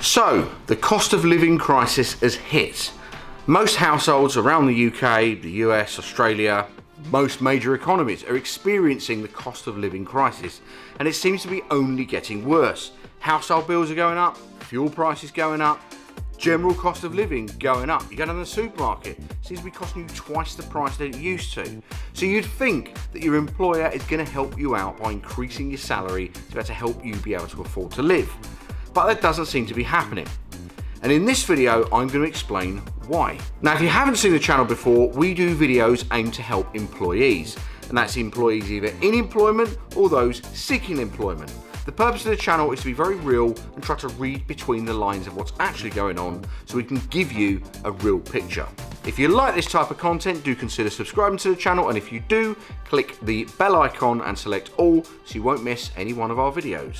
So, the cost of living crisis has hit. Most households around the UK, the US, Australia, most major economies are experiencing the cost of living crisis, and it seems to be only getting worse. Household bills are going up, fuel prices going up, general cost of living going up. You go down to the supermarket, it seems to be costing you twice the price that it used to. So you'd think that your employer is going to help you out by increasing your salary to be able to help you be able to afford to live. But that doesn't seem to be happening. And in this video, I'm going to explain why. Now, if you haven't seen the channel before, we do videos aimed to help employees. And that's employees either in employment or those seeking employment. The purpose of the channel is to be very real and try to read between the lines of what's actually going on so we can give you a real picture. If you like this type of content, do consider subscribing to the channel, and if you do, click the bell icon and select all so you won't miss any one of our videos.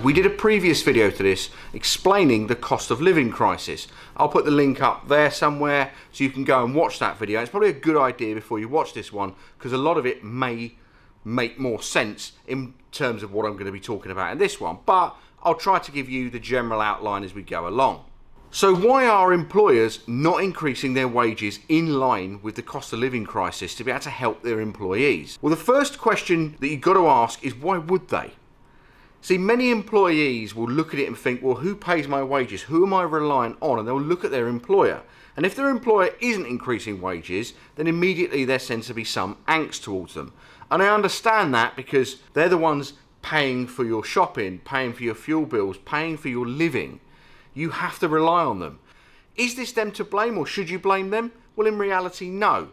We did a previous video to this explaining the cost of living crisis. I'll put the link up there somewhere so you can go and watch that video. It's probably a good idea before you watch this one because a lot of it may make more sense in terms of what I'm going to be talking about in this one, but I'll try to give you the general outline as we go along. So why are employers not increasing their wages in line with the cost of living crisis to be able to help their employees? Well, the first question that you've got to ask is why would they? See, many employees will look at it and think, well, who pays my wages? Who am I relying on? And they'll look at their employer. And if their employer isn't increasing wages, then immediately there tends to be some angst towards them. And I understand that because they're the ones paying for your shopping, paying for your fuel bills, paying for your living. You have to rely on them. Is this them to blame, or should you blame them? Well, in reality, no.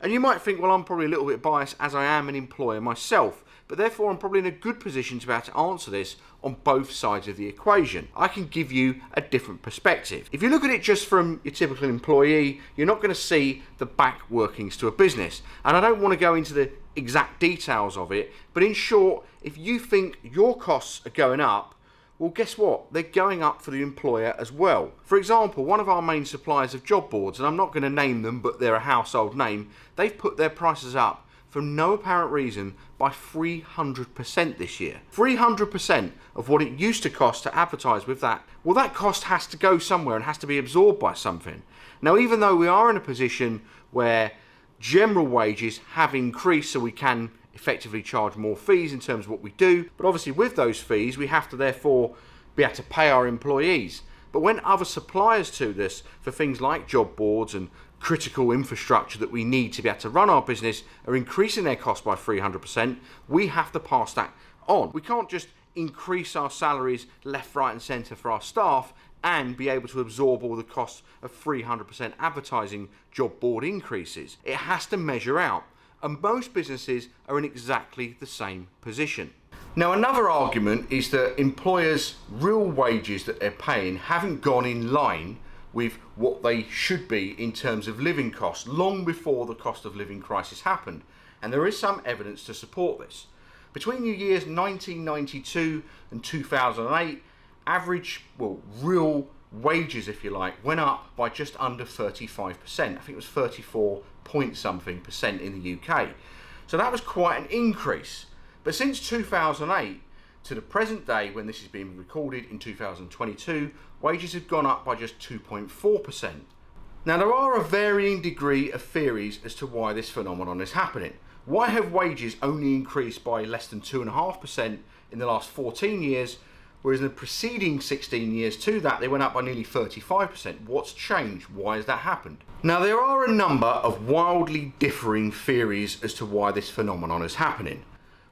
And you might think, well, I'm probably a little bit biased as I am an employer myself, but therefore I'm probably in a good position to be able to answer this on both sides of the equation. I can give you a different perspective. If you look at it just from your typical employee, you're not going to see the back workings to a business. And I don't want to go into the exact details of it, but in short, if you think your costs are going up, well, guess what? They're going up for the employer as well. For example, one of our main suppliers of job boards, and I'm not going to name them, but they're a household name, they've put their prices up for no apparent reason by 300% this year. 300% of what it used to cost to advertise with that. Well, that cost has to go somewhere and has to be absorbed by something. Now, even though we are in a position where general wages have increased so we can effectively charge more fees in terms of what we do, but obviously with those fees we have to therefore be able to pay our employees. But when other suppliers to this for things like job boards and critical infrastructure that we need to be able to run our business are increasing their cost by 300%, we have to pass that on. We can't just increase our salaries left, right and centre for our staff and be able to absorb all the costs of 300% advertising job board increases. It has to measure out, and most businesses are in exactly the same position. Now, another argument is that employers' real wages that they're paying haven't gone in line with what they should be in terms of living costs long before the cost of living crisis happened. And there is some evidence to support this. Between the years 1992 and 2008, average, real wages, if you like, went up by just under 35%. I think it was 34 point something percent in the UK. So that was quite an increase. But since 2008 to the present day, when this is being recorded in 2022, wages have gone up by just 2.4%. Now, there are a varying degree of theories as to why this phenomenon is happening. Why have wages only increased by less than 2.5% in the last 14 years, whereas in the preceding 16 years to that, they went up by nearly 35%? What's changed? Why has that happened? Now, there are a number of wildly differing theories as to why this phenomenon is happening.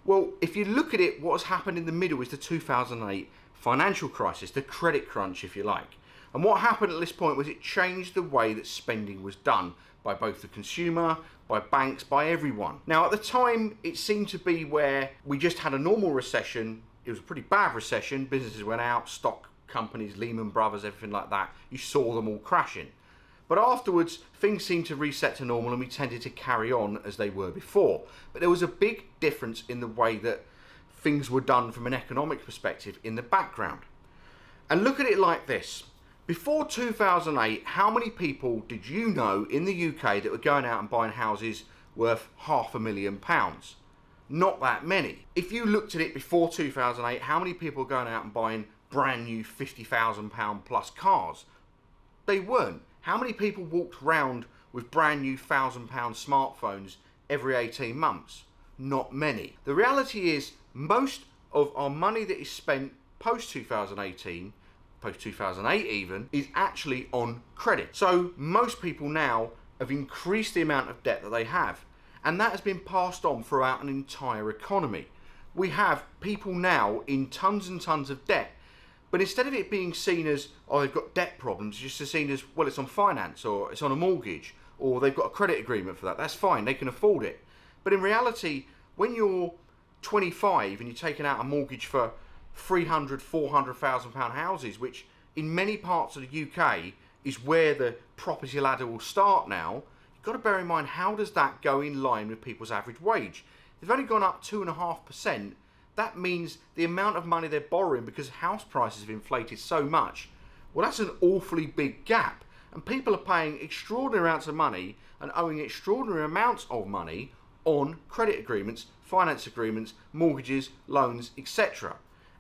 Well, if you look at it, what has happened in the middle is the 2008 financial crisis, the credit crunch, if you like. And what happened at this point was it changed the way that spending was done by both the consumer, by banks, by everyone. Now, at the time, it seemed to be where we just had a normal recession. It was a pretty bad recession. Businesses went out, stock companies, Lehman Brothers, everything like that. You saw them all crashing. But afterwards, things seemed to reset to normal and we tended to carry on as they were before. But there was a big difference in the way that things were done from an economic perspective in the background. And look at it like this. Before 2008, how many people did you know in the UK that were going out and buying houses worth £500,000? Not that many. If you looked at it before 2008, how many people were going out and buying brand new £50,000 plus cars? They weren't. How many people walked around with brand new £1,000 smartphones every 18 months? Not many. The reality is most of our money that is spent post 2018, post 2008 even, is actually on credit. So most people now have increased the amount of debt that they have, and that has been passed on throughout an entire economy. We have people now in tons and tons of debt, but instead of it being seen as, oh, they've got debt problems, it's just seen as, well, it's on finance, or it's on a mortgage, or they've got a credit agreement for that. That's fine, they can afford it. But in reality, when you're 25 and you're taking out a mortgage for £300,000, £400,000 houses, which in many parts of the UK is where the property ladder will start now, you've got to bear in mind, how does that go in line with people's average wage? They've only gone up 2.5%. That means the amount of money they're borrowing, because house prices have inflated so much, well, that's an awfully big gap. And people are paying extraordinary amounts of money and owing extraordinary amounts of money on credit agreements, finance agreements, mortgages, loans, etc.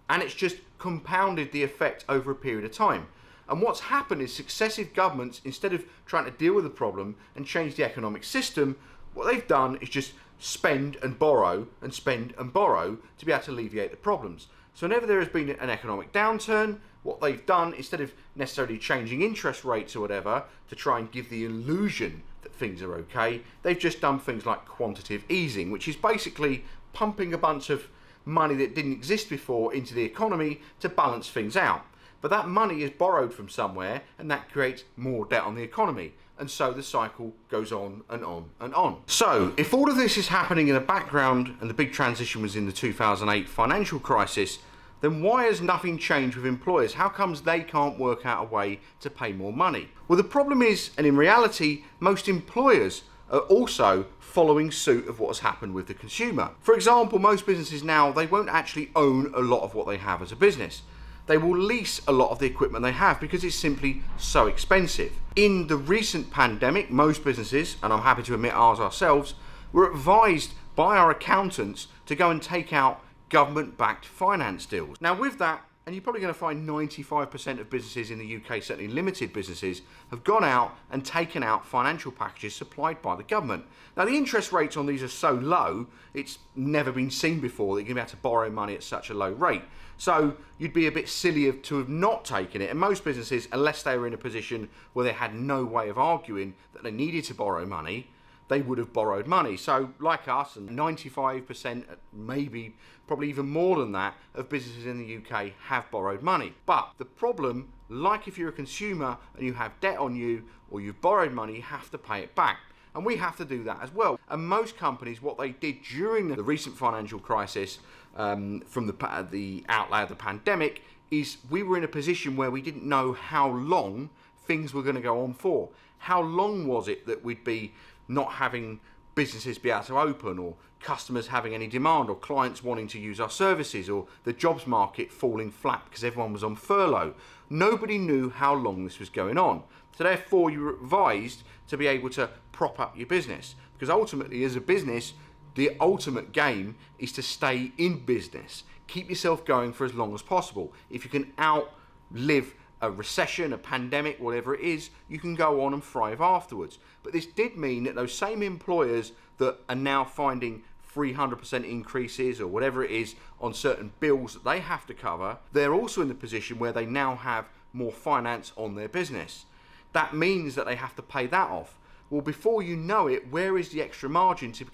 And it's just compounded the effect over a period of time. And what's happened is successive governments, instead of trying to deal with the problem and change the economic system, what they've done is just spend and borrow and spend and borrow to be able to alleviate the problems. So whenever there has been an economic downturn, what they've done, instead of necessarily changing interest rates or whatever to try and give the illusion that things are okay, they've just done things like quantitative easing, which is basically pumping a bunch of money that didn't exist before into the economy to balance things out. But that money is borrowed from somewhere, and that creates more debt on the economy. And so the cycle goes on and on and on. So if all of this is happening in the background and the big transition was in the 2008 financial crisis, then why has nothing changed with employers? How comes they can't work out a way to pay more money? Well, the problem is, and in reality, most employers are also following suit of what has happened with the consumer. For example, most businesses now, they won't actually own a lot of what they have as a business. They will lease a lot of the equipment they have because it's simply so expensive. In the recent pandemic, most businesses, and I'm happy to admit ours ourselves, were advised by our accountants to go and take out government-backed finance deals. Now with that, and you're probably going to find 95% of businesses in the UK, certainly limited businesses, have gone out and taken out financial packages supplied by the government. Now the interest rates on these are so low, it's never been seen before that you're going to be able to borrow money at such a low rate. So you'd be a bit silly to have not taken it. And most businesses, unless they were in a position where they had no way of arguing that they needed to borrow money, they would have borrowed money. So like us, and 95%, maybe probably even more than that, of businesses in the UK have borrowed money. But the problem, like if you're a consumer and you have debt on you or you've borrowed money, you have to pay it back. And we have to do that as well. And most companies, what they did during the recent financial crisis, from the outlay of the pandemic, is we were in a position where we didn't know how long things were going to go on for. How long was it that we'd be not having businesses be able to open, or customers having any demand, or clients wanting to use our services, or the jobs market falling flat because everyone was on furlough. Nobody knew how long this was going on. So therefore you were advised to be able to prop up your business, because ultimately as a business, the ultimate game is to stay in business. Keep yourself going for as long as possible. If you can outlive a recession, a pandemic, whatever it is, you can go on and thrive afterwards. But this did mean that those same employers that are now finding 300% increases or whatever it is on certain bills that they have to cover, they're also in the position where they now have more finance on their business. That means that they have to pay that off. Well, before you know it, where is the extra margin to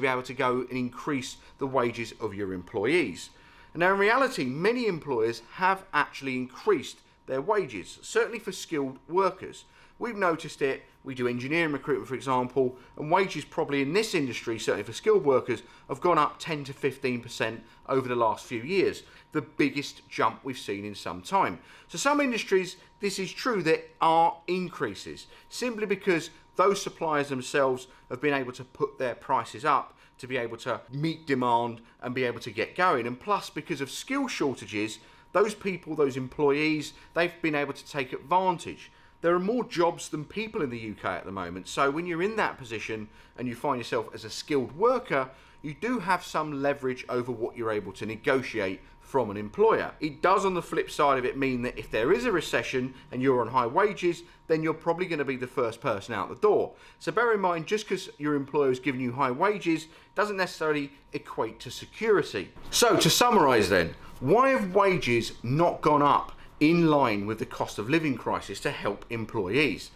be able to go and increase the wages of your employees? And now in reality, many employers have actually increased their wages, certainly for skilled workers. We've noticed it. We do engineering recruitment, for example, and wages probably in this industry, certainly for skilled workers, have gone up 10 to 15% over the last few years. The biggest jump we've seen in some time. So some industries, this is true, there are increases, simply because those suppliers themselves have been able to put their prices up to be able to meet demand and be able to get going. And plus, because of skill shortages, those people, those employees, they've been able to take advantage. There are more jobs than people in the UK at the moment. So when you're in that position and you find yourself as a skilled worker, you do have some leverage over what you're able to negotiate from an employer. It does, on the flip side of it, mean that if there is a recession and you're on high wages, then you're probably going to be the first person out the door. So bear in mind, just because your employer is giving you high wages doesn't necessarily equate to security. So to summarise then, why have wages not gone up in line with the cost of living crisis to help employees?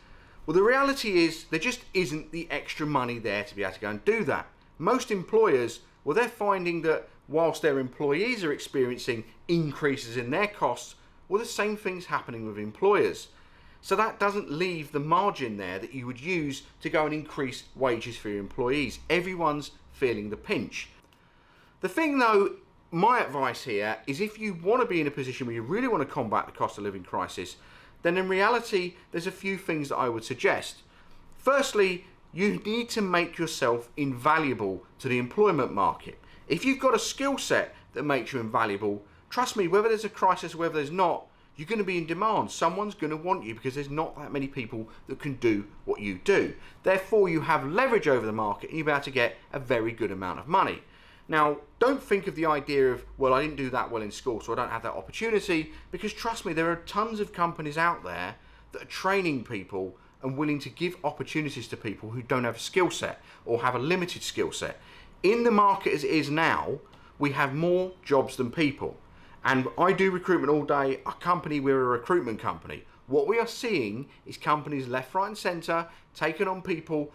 Well, the reality is there just isn't the extra money there to be able to go and do that. Most employers, well, they're finding that whilst their employees are experiencing increases in their costs, well, the same thing's happening with employers. So that doesn't leave the margin there that you would use to go and increase wages for your employees. Everyone's feeling the pinch. The thing though, my advice here is if you want to be in a position where you really want to combat the cost of living crisis, then in reality, there's a few things that I would suggest. Firstly, you need to make yourself invaluable to the employment market. If you've got a skill set that makes you invaluable, trust me, whether there's a crisis or whether there's not, you're going to be in demand. Someone's going to want you because there's not that many people that can do what you do. Therefore, you have leverage over the market and you'll be able to get a very good amount of money. Now, don't think of the idea of, well, I didn't do that well in school, so I don't have that opportunity, because trust me, there are tons of companies out there that are training people and willing to give opportunities to people who don't have a skill set or have a limited skill set. In the market as it is now, we have more jobs than people. And I do recruitment all day. We're a recruitment company. What we are seeing is companies left, right and centre taking on people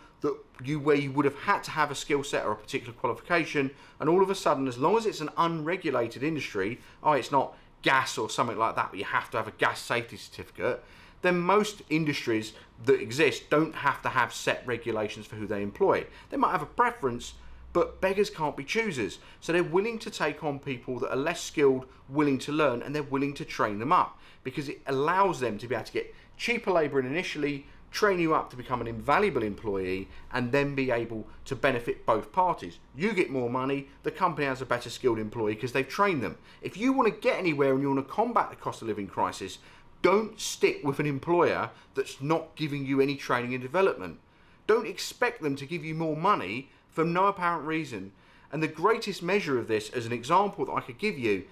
where you would have had to have a skill set or a particular qualification, and all of a sudden, as long as it's an unregulated industry, it's not gas or something like that, but you have to have a gas safety certificate, then most industries that exist don't have to have set regulations for who they employ. They might have a preference, but beggars can't be choosers. So they're willing to take on people that are less skilled, willing to learn, and they're willing to train them up because it allows them to be able to get cheaper labour in initially, train you up to become an invaluable employee, and then be able to benefit both parties. You get more money, the company has a better skilled employee because they've trained them. If you want to get anywhere and you want to combat the cost of living crisis, don't stick with an employer that's not giving you any training and development. Don't expect them to give you more money for no apparent reason. And the greatest measure of this, as an example that I could give you,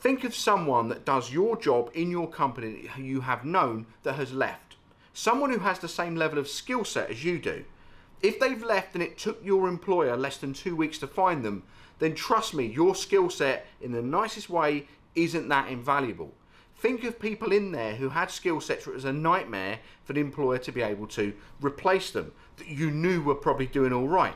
think of someone that does your job in your company who you have known that has left. Someone who has the same level of skill set as you do. If they've left and it took your employer less than 2 weeks to find them, then trust me, your skill set in the nicest way isn't that invaluable. Think of people in there who had skill sets where it was a nightmare for the employer to be able to replace them, that you knew were probably doing all right.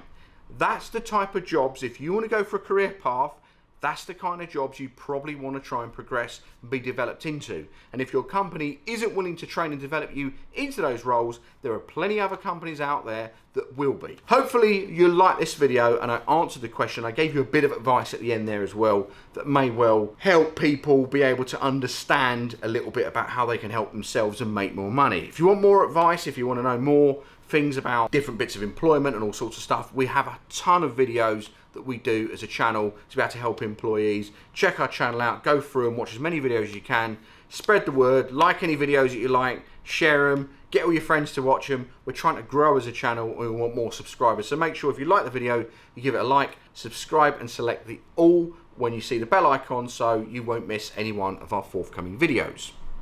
That's the type of jobs, if you want to go for a career path, that's the kind of jobs you probably want to try and progress and be developed into. And if your company isn't willing to train and develop you into those roles, there are plenty of other companies out there that will be. Hopefully you like this video and I answered the question. I gave you a bit of advice at the end there as well that may well help people be able to understand a little bit about how they can help themselves and make more money. If you want more advice, if you want to know more things about different bits of employment and all sorts of stuff, we have a ton of videos that we do as a channel to be able to help employees. Check our channel out, go through and watch as many videos as you can, spread the word, like any videos that you like, share them, get all your friends to watch them. We're trying to grow as a channel and we want more subscribers, so make sure if you like the video you give it a like, subscribe and select the all when you see the bell icon so you won't miss any one of our forthcoming videos.